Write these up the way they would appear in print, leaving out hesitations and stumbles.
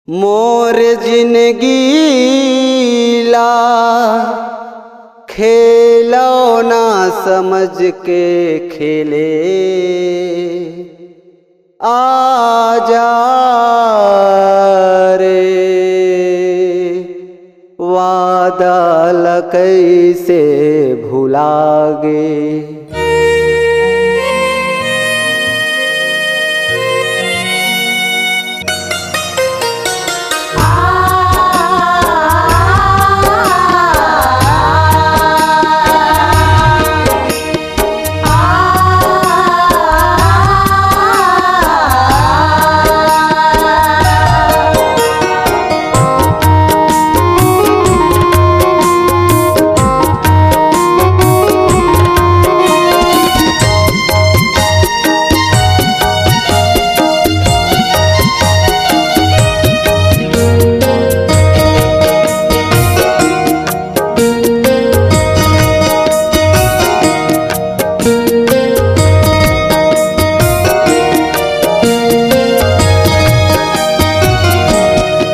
मोर जिंदगी ला खेलौना समझ के खेले आजा रे वादा ल कैसे भुलागे।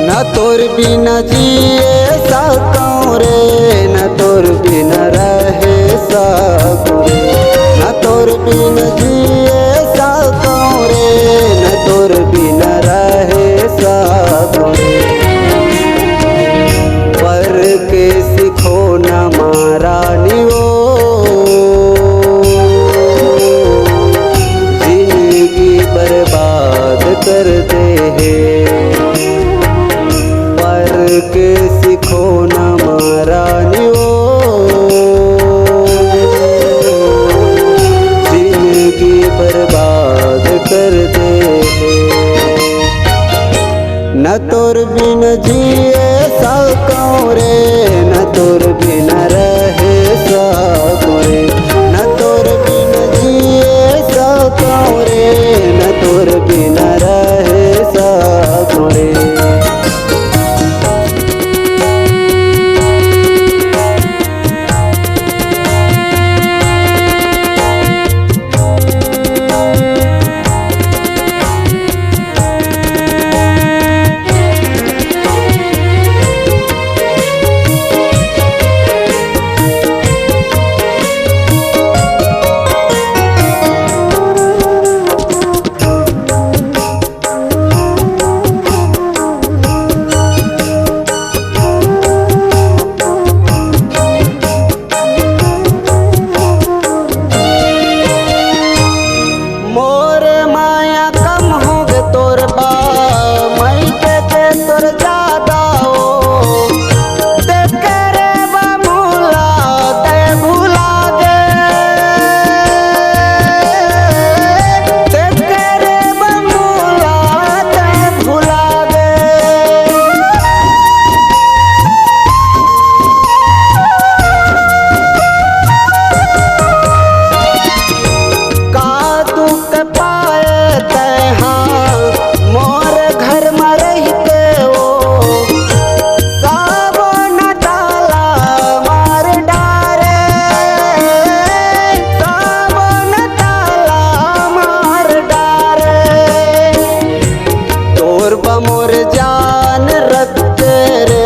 न तोर बिना जिए सकूं रे, न तोर बिना रहे सकूं रे, न तोर बिना जिए सकूं रे, न तोर बिना रहे सकूं रे। पर के सिखो न मारा नियो जिंदगी बर्बाद कर दे है। के सिखो न मारा नियो जिंदगी बर्बाद कर दे। न तोर बिन जिए सकूं रे, न तोर बिन रहे सकूं रे, न तोर बिन जिए सकूं रे, न तोर बिन रहे सकूं रे। मोर जान रख रे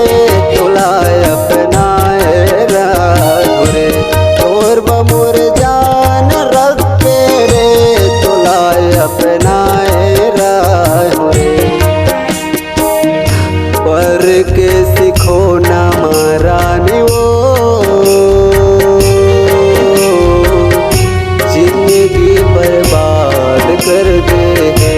तुला अपनाए राहु रे, तोर मोर जान रख रे तुला अपनाए राहु रे। पर के सिखो न मारा नियो जिंदगी बर्बाद कर दे है।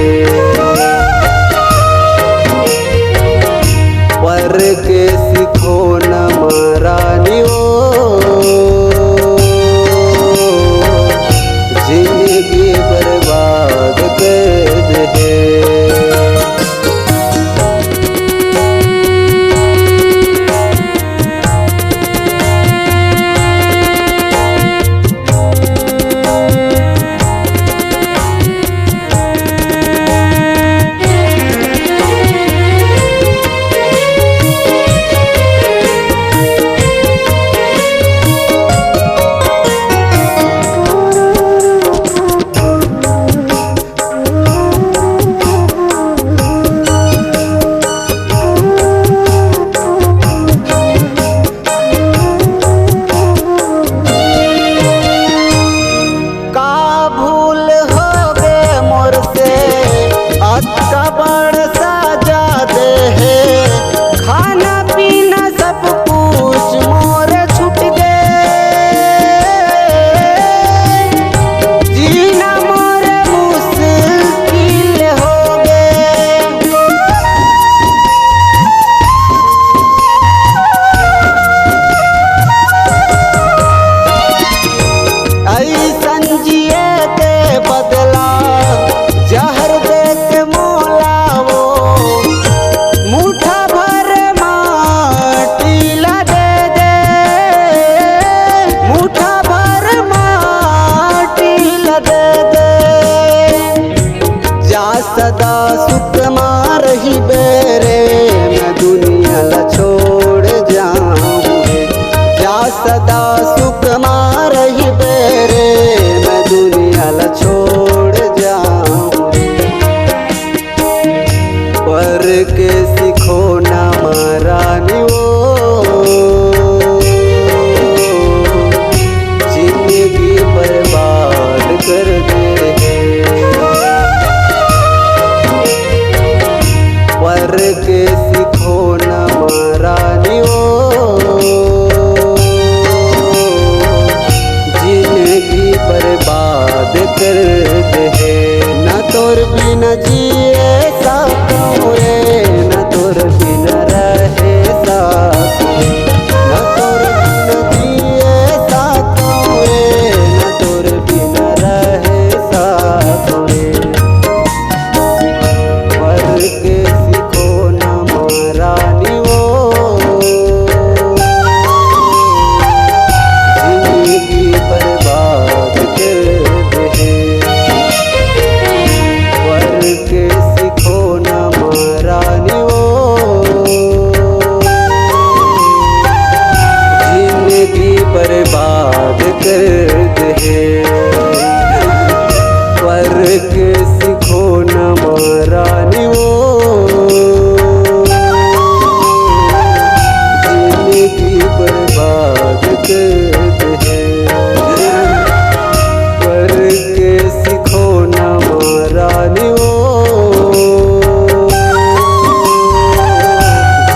पर के सिखो न मारा नियो जिंदगी बर्बाद कर दे। पर के सीखो ना महारानी वो, जिंदगी बर्बाद कर दे है। पर के सीखो ना महारानी वो, जिंदगी बर्बाद कर दे है। न तोर बिना जिए सकूं रे, न तोर बिना रहे सकूं, न तोर बिना जिए सकूं रे, न तोर बिना रहे सकूं रे। पर के सीखो ना महारानी वो, जिंदगी बर्बाद कर दे है। पर के सीखो ना महारानी वो, जिंदगी बर्बाद कर दे है। पर के सीखो ना महारानी वो, जिंदगी बर्बाद कर दे है। पर के सीखो ना महारानी वो,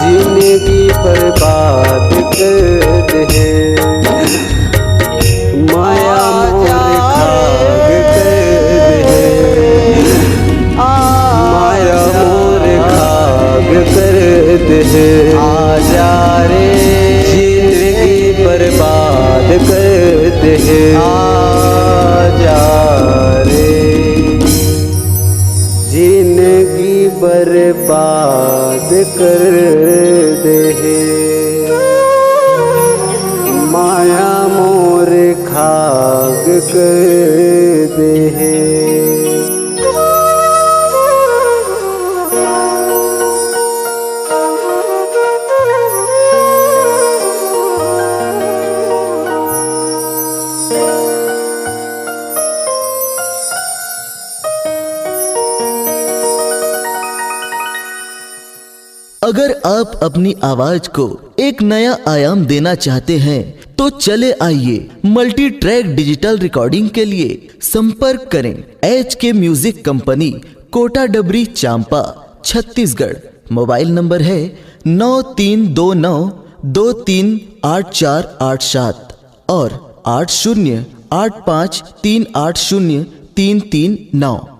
जिंदगी बर्बाद कर दे है। माया मोर खाग कर दे है, माया मोर खाग कर दे है। आजा रे जिंदगी बर्बाद कर दे है। आजा रे जिंदगी बर्बाद कर दे है। माया मोर खाग कर दे है। अगर आप अपनी आवाज को एक नया आयाम देना चाहते हैं तो चले आइए मल्टी ट्रैक डिजिटल रिकॉर्डिंग के लिए संपर्क करें HK म्यूजिक कंपनी, कोटा डबरी, चांपा, छत्तीसगढ़। मोबाइल नंबर है 9329238487 और 8085380339।